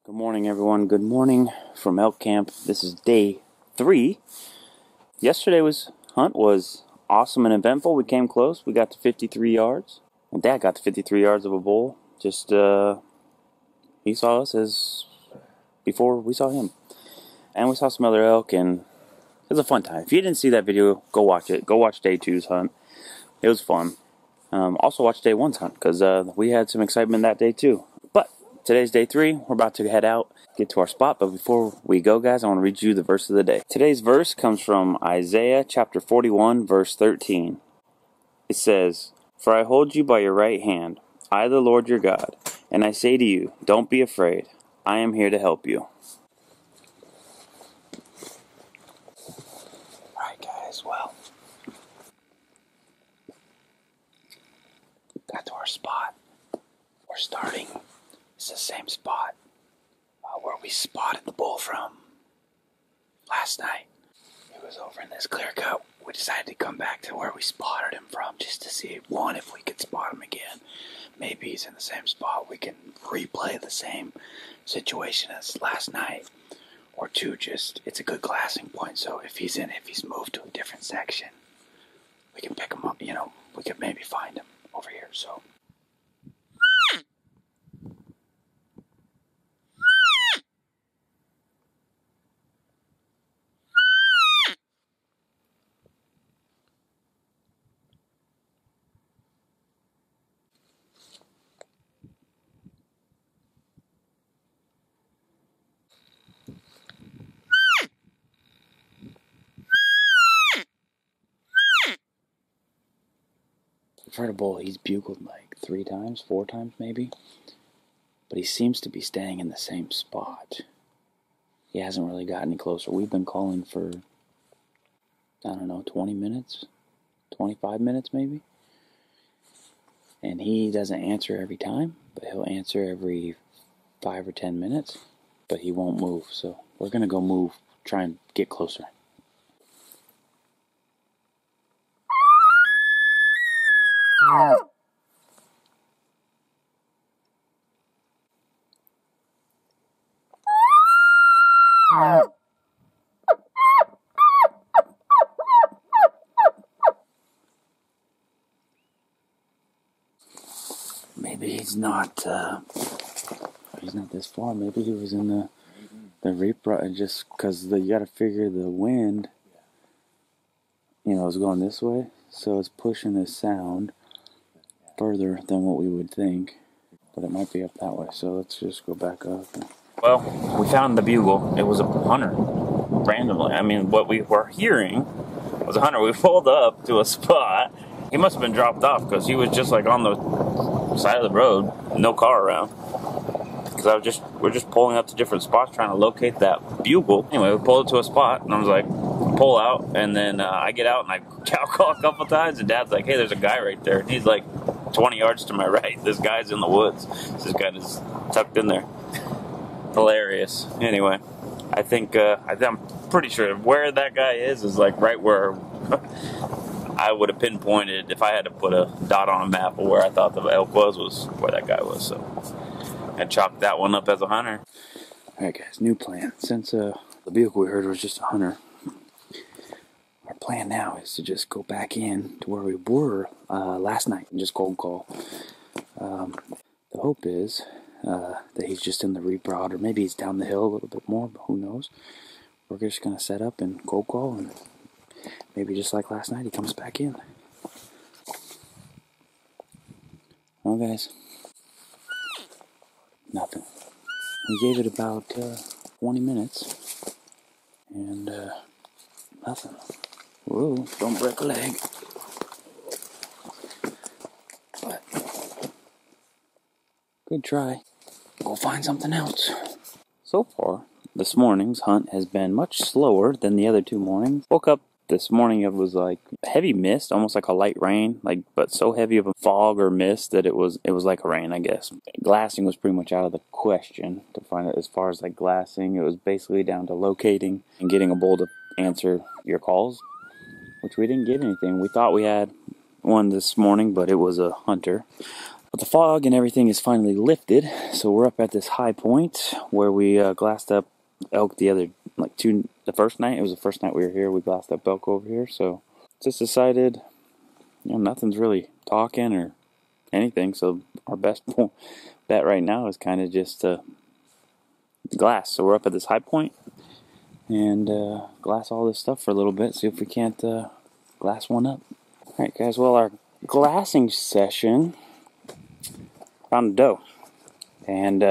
Good morning, everyone. Good morning from elk camp. This is day 3. Yesterday's hunt was awesome and eventful. We came close. We got to 53 yards. And Dad got to 53 yards of a bull. Just, he saw us as before we saw him. And we saw some other elk, and it was a fun time. If you didn't see that video, go watch it. Go watch day 2's hunt. It was fun. Also watch day 1's hunt, because we had some excitement that day too. But today's day 3. We're about to head out, get to our spot. But before we go, guys, I want to read you the verse of the day. Today's verse comes from Isaiah chapter 41, verse 13. It says, "For I hold you by your right hand, I the Lord your God, and I say to you, don't be afraid. I am here to help you." Alright, guys, well, got to our spot. We're starting. It's the same spot where we spotted the bull from last night. It was over in this clear cut. We decided to come back to where we spotted him from just to see, one, if we could spot him again. Maybe he's in the same spot. We can replay the same situation as last night. Or two, just, it's a good glassing point. So if he's moved to a different section, we can pick him up, we could maybe find him over here, so. I've heard a bull, he's bugled like 3 times, 4 times maybe. But he seems to be staying in the same spot. He hasn't really gotten any closer. We've been calling for, 20 minutes? 25 minutes maybe? And he doesn't answer every time, but he'll answer every 5 or 10 minutes. But he won't move, so we're going to go move, try and get closer. Maybe he's not this far. Maybe he was in the reaper, just because you got to figure the wind, is going this way, so it's pushing this sound further than what we would think, but it might be up that way, so let's just go back up. Well, we found the bugle. It was a hunter, randomly. What we were hearing was a hunter. We pulled up to a spot. He must have been dropped off, because he was just like on the side of the road, no car around. Because we're just pulling up to different spots trying to locate that bugle. Anyway, we pulled it to a spot, and I was like, pull out, and then I get out and I cow call a couple times, and Dad's like, hey, there's a guy right there. And he's like 20 yards to my right. This guy's in the woods. This guy is tucked in there. Hilarious. Anyway, I'm pretty sure where that guy is like right where I would have pinpointed if I had to put a dot on a map of where I thought the elk was where that guy was. So I chalked that one up as a hunter. Alright, guys, new plan. Since the vehicle we heard was just a hunter, our plan now is to just go back in to where we were last night and just cold call. The hope is that he's just in the reprod, or maybe he's down the hill a little bit more, but who knows. We're just going to set up and cold call, and maybe just like last night, he comes back in. Well, guys, nothing. We gave it about 20 minutes, and nothing. Whoa, don't break a leg. But, good try. Go find something else. So far, this morning's hunt has been much slower than the other 2 mornings. Woke up this morning, it was like heavy mist, almost like a light rain, but so heavy of a fog or mist that it was like a rain, I guess. Glassing was pretty much out of the question to find it. As far as like glassing, it was basically down to locating and getting a bull to answer your calls, which we didn't get anything. We thought we had one this morning, but it was a hunter. But the fog and everything is finally lifted, so we're up at this high point where we glassed up elk the first night. It was the first night we were here. We glassed up elk over here, so just decided, nothing's really talking or anything. So our best bet right now is kind of just to glass. So we're up at this high point and glass all this stuff for a little bit. See if we can't glass one up. All right, guys. Well, our glassing session. Found a doe, and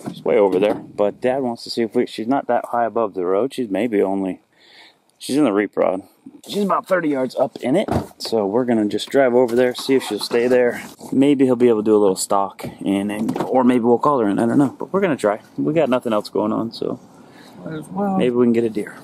she's way over there. But Dad wants to see if she's not that high above the road. She's in the reap rod. She's about 30 yards up in it. So we're gonna just drive over there, see if she'll stay there. Maybe he'll be able to do a little stalk, or maybe we'll call her in. I don't know, but we're gonna try. We got nothing else going on, so maybe we can get a deer.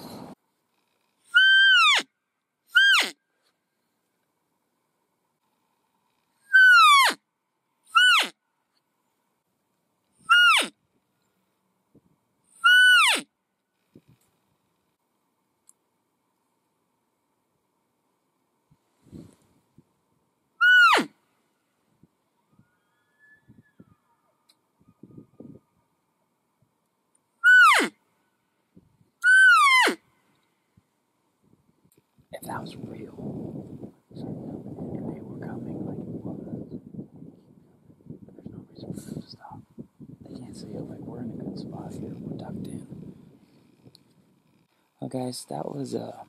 If that was real, they were coming like it was. There's no reason for them to stop. They can't see it. Like, we're in a good spot here. We're tucked in. Well, guys, that was for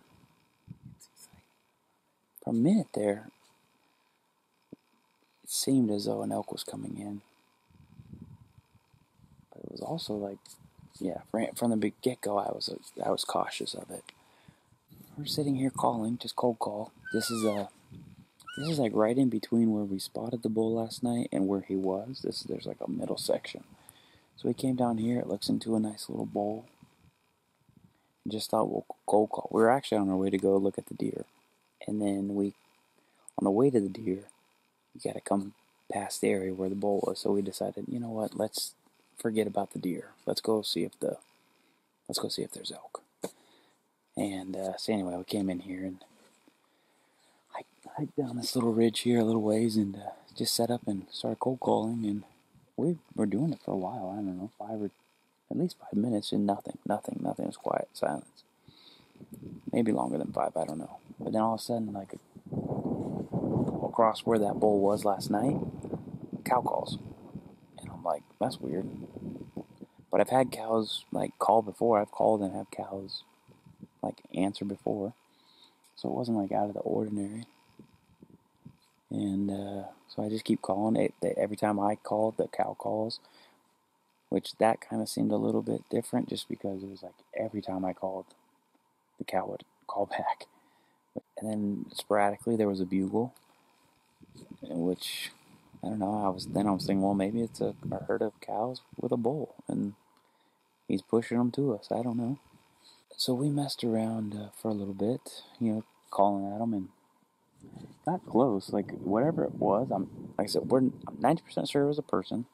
a minute there. It seemed as though an elk was coming in, but it was also like, from the big get-go, I was cautious of it. We're sitting here calling, just cold call. This is like right in between where we spotted the bull last night and where he was. There's like a middle section. So we came down here. It looks into a nice little bowl. And just thought we'll cold call. We were actually on our way to go look at the deer, and then on the way to the deer, you got to come past the area where the bull was. So we decided, you know what? Let's forget about the deer. Let's go see if there's elk. And so anyway, we came in here and hiked down this little ridge here a little ways and just set up and started cold calling. And we were doing it for a while. I don't know, at least 5 minutes, and nothing. It was quiet, silence. Maybe longer than 5, I don't know. But then all of a sudden, like across where that bull was last night, cow calls. And I'm like, that's weird. But I've had cows like call before. I've called and have cows like answer before. So it wasn't like out of the ordinary. And so I just keep calling it. Every time I called, the cow calls. Which that kind of seemed a little bit different just because it was like every time I called, the cow would call back. And then sporadically there was a bugle, which, I don't know, I was thinking, well, maybe it's a herd of cows with a bull, and he's pushing them to us. I don't know. So we messed around for a little bit, calling at them, and not close. Like, whatever it was, like I said, I'm 90% sure it was a person,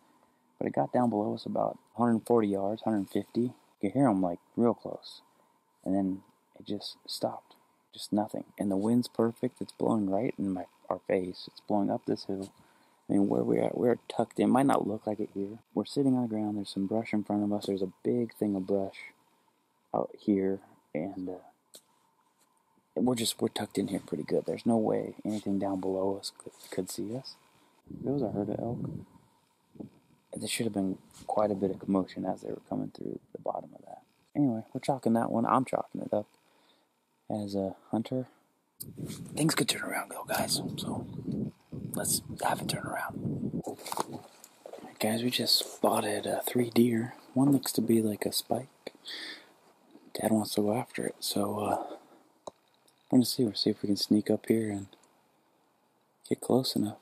but it got down below us about 140 yards, 150. You could hear them, like, real close. And then it just stopped. Just nothing. And the wind's perfect. It's blowing right in our face. It's blowing up this hill. I mean, where we're tucked in. Might not look like it here. We're sitting on the ground. There's some brush in front of us. There's a big thing of brush out here. And we're tucked in here pretty good. There's no way anything down below us could see us. There was a herd of elk. There should have been quite a bit of commotion as they were coming through the bottom of that. Anyway, we're chalking that one. I'm chalking it up as a hunter. Things could turn around though, guys. So let's have it turn around. Right, guys, we just spotted 3 deer. One looks to be like a spike. Dad wants to go after it, so we're gonna see. We'll see if we can sneak up here and get close enough.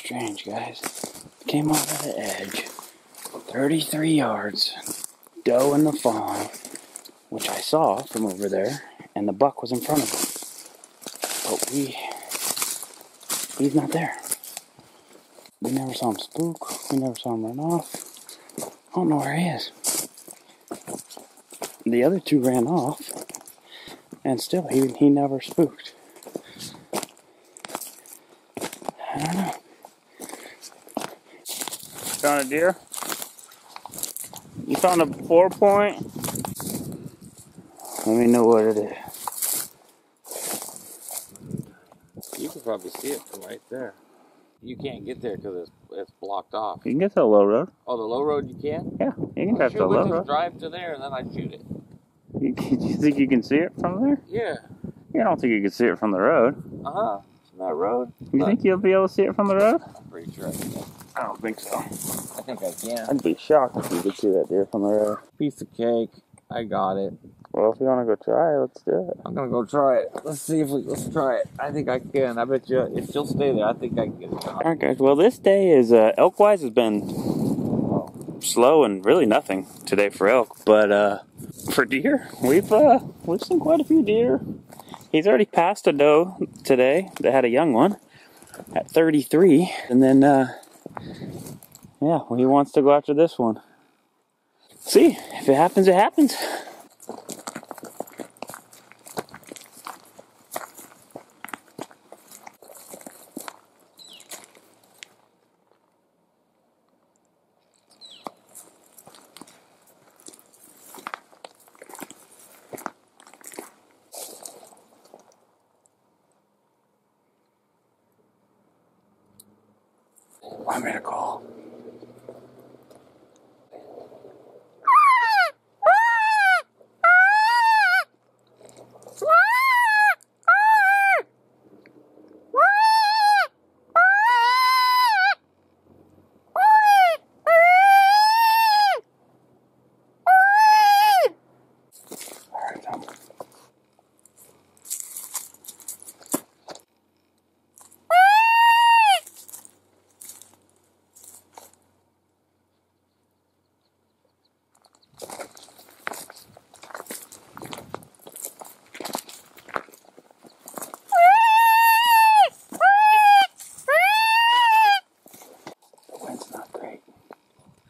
strange, guys. Came off of the edge. 33 yards. Doe and the fawn, which I saw from over there, and the buck was in front of him. But he's not there. We never saw him spook. We never saw him run off. I don't know where he is. The other two ran off, and still he never spooked. I don't know. Found a deer? You found a 4-point? Let me know what it is. You can probably see it from right there. You can't get there because it's blocked off. You can get to the low road. Oh, the low road you can? Yeah, you can drive to the low road. Drive to there and then I'd shoot it. You think you can see it from there? Yeah. You don't think you can see it from the road? Uh-huh. From that road? You think you'll be able to see it from the road? I'm pretty sure I can. I don't think so. I think I can. I'd be shocked if you could see that deer from the road. Piece of cake. I got it. Well, if you want to go try it, let's do it. I'm gonna go try it. Let's try it. I think I can. I bet you if she'll stay there, I think I can get it done. Alright guys, well this day is, elk-wise has been slow and really nothing today for elk. But, for deer, we've seen quite a few deer. He's already passed a doe today that had a young one at 33. And then, yeah, well, he wants to go after this one. See, if it happens, it happens. I made a call.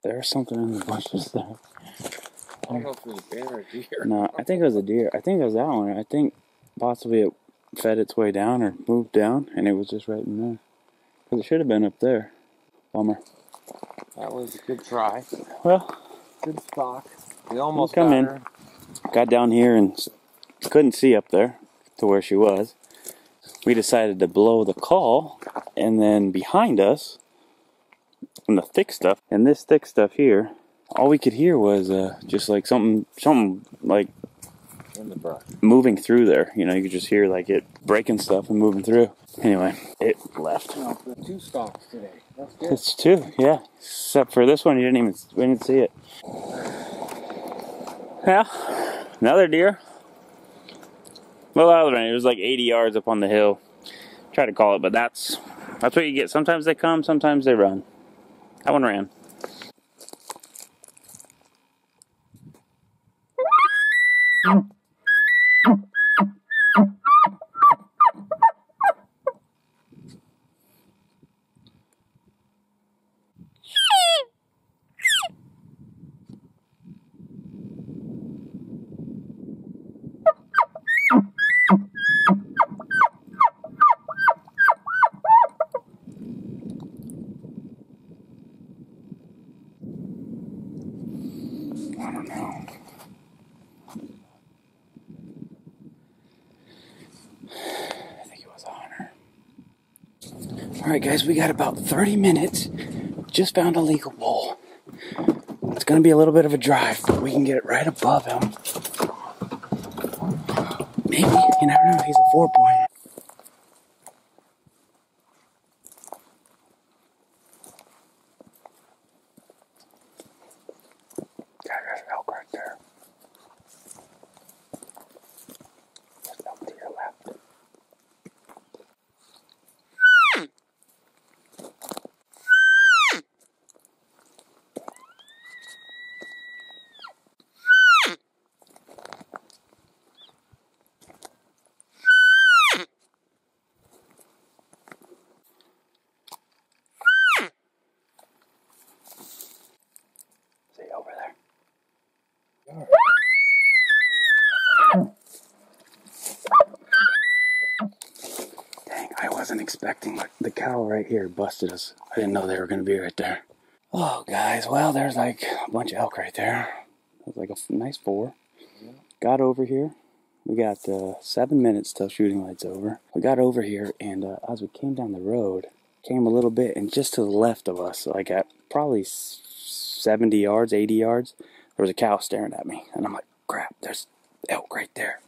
There's something in the bushes there. I don't know if it was a bear or a deer. No, I think it was a deer. I think it was that one. I think possibly it fed its way down or moved down, and it was just right in there. Because it should have been up there. Bummer. That was a good try. Well, good stalk. We almost come got in. her. Got down here and couldn't see up there to where she was. We decided to blow the call, and then behind us, in the thick stuff, and this thick stuff here, all we could hear was just like something like in the brush moving through there. You know, you could just hear like it breaking stuff and moving through. Anyway, it left. No, 2 stalks today. That's good. It's 2, yeah. Except for this one, we didn't see it. Yeah, another deer. Well, it was like 80 yards up on the hill. Try to call it, but that's what you get. Sometimes they come, sometimes they run. That one ran. I don't know. I think it was a hunter. Alright guys, we got about 30 minutes. Just found a legal bull. It's going to be a little bit of a drive, but we can get it right above him. Maybe, you never know, he's a 4-point. There's an elk right there. There's no deer left. expecting. The cow right here busted us. I didn't know they were going to be right there. Oh, guys, well, there's like a bunch of elk right there. It was like a nice 4. Got over here. We got 7 minutes till shooting light's over. We got over here, and as we came down the road, came a little bit, and just to the left of us, like at probably 70 yards, 80 yards, there was a cow staring at me. And I'm like, crap, there's elk right there.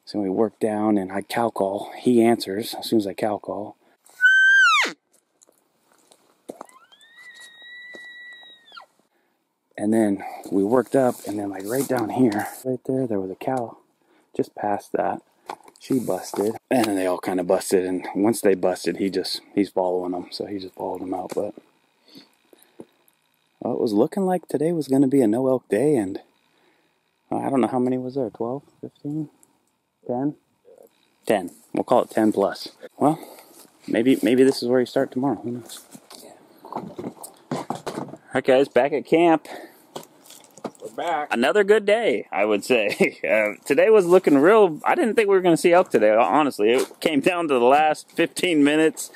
So we work down, and I cow call. He answers as soon as I cow call. And then we worked up, and then like right down here, right there was a cow just past that. She busted, and then they all kind of busted, and once they busted, he's following them, so he just followed them out. But well, it was looking like today was going to be a no elk day, and I don't know how many was there, 12, 15, 10? 10. We'll call it 10 plus. Well, maybe this is where you start tomorrow. Who knows? Alright guys, back at camp. We're back. Another good day, I would say. Today was looking real. I didn't think we were going to see elk today, honestly. It came down to the last 15 minutes,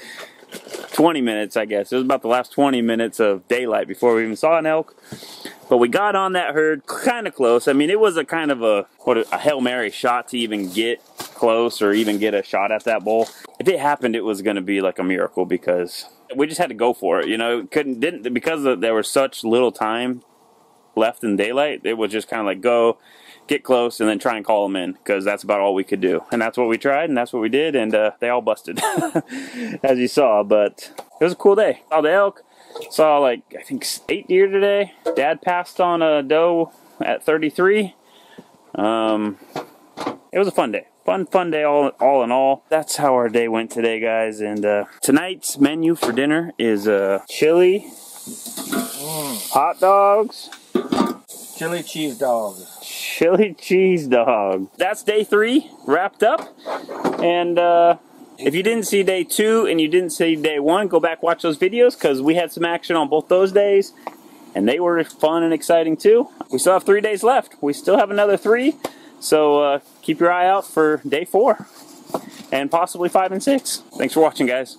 20 minutes, I guess. It was about the last 20 minutes of daylight before we even saw an elk. But we got on that herd kind of close. I mean, it was a kind of a Hail Mary shot to even get close or even get a shot at that bull. If it happened, it was going to be like a miracle because we just had to go for it. You know, because there was such little time left in daylight. It was just kind of like go, get close, and then try and call them in because that's about all we could do. And that's what we tried, and that's what we did, and they all busted, as you saw. But it was a cool day. Saw the elk. Saw like, I think 8 deer today. Dad passed on a doe at 33. It was a fun day. Fun day all in all. That's how our day went today, guys. And tonight's menu for dinner is chili, hot dogs, Chili cheese dog. Chili cheese dog. That's day 3 wrapped up. And if you didn't see day 2 and you didn't see day 1, go back watch those videos because we had some action on both those days. And they were fun and exciting too. We still have 3 days left. We still have another 3. So keep your eye out for day 4 and possibly 5 and 6. Thanks for watching, guys.